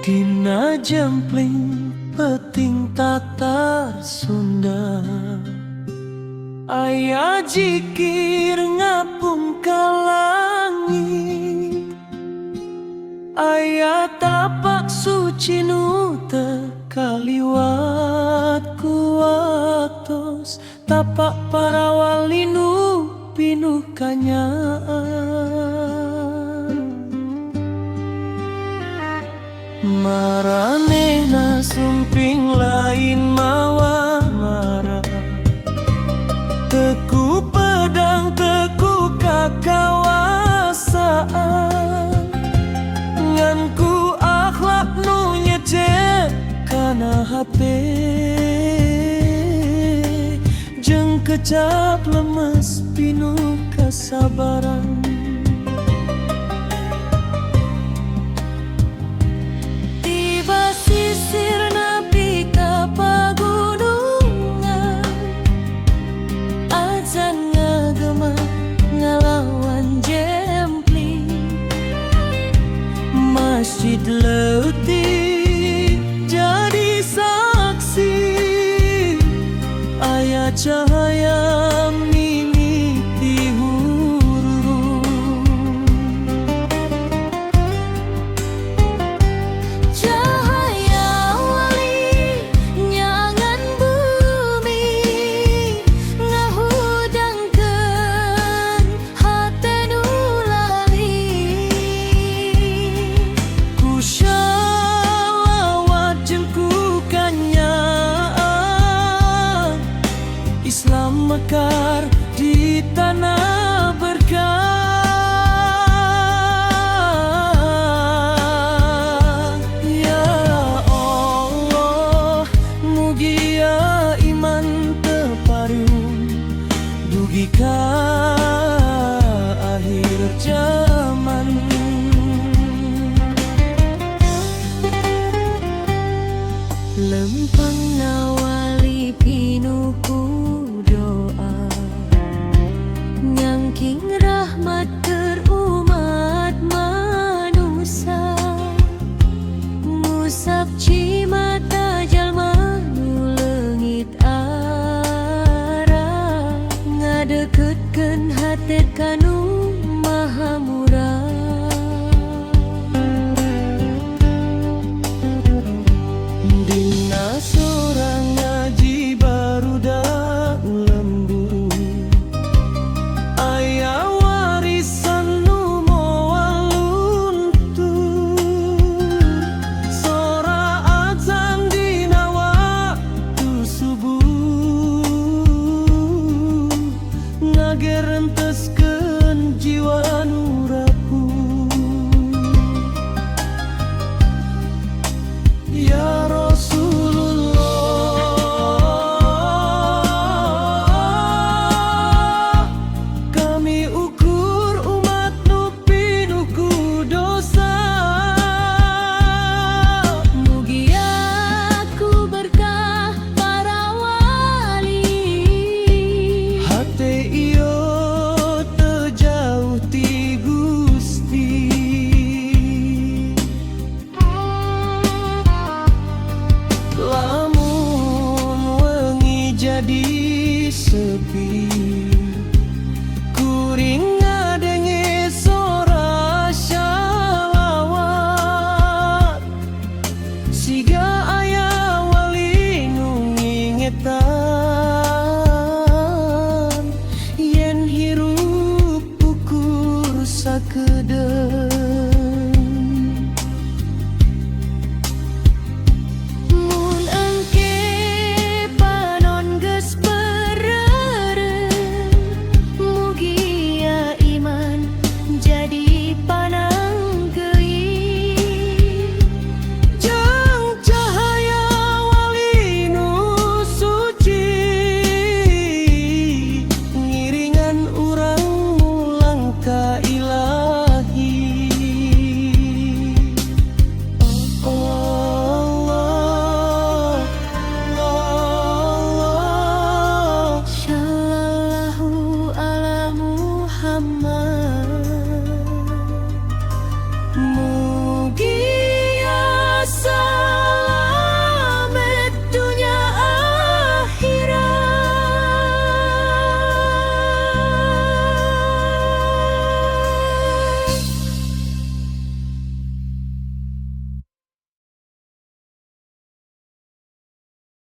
Dina jempling peting tatar Sunda, aya jikir ngapung ka langit, aya tapak suci nu teu kaliwat ku atos, tapak para wali nu pinuh kanyaan. Maranehna sumping lain mawa marah, teku pedang teku kakawasaan, nganku akhlak nu nyecek kana hate, jeung kecap lemes pinuh kasabaran. Sisir napi ka pagunungan, azan ngagema ngalawan jempling, masjid leutik jadi saksi, aya cahaya mimiti hurung. Islam mekar di tanah berkah. Ya Allah, mugia iman teparung dugi ka akhir zaman. Lempang nawali pinuhku nyangking rahmat terumat manusia, musab cimata jalma nu leungit arah, ngadeketkeun hate kanu maha murah. Dina sorang ngaji barudak lemburu, aya warisan nu moal luntur, sora azan dina waktu subuh, ngagerenteskeun jiwa nu rapuh. Ya Rasulullah, kami ukur umat nu pinuh ku dosa, mugia ku berkah para wali, hate iyo teu jauh ti Gusti. Lamun wengi jadi sepi,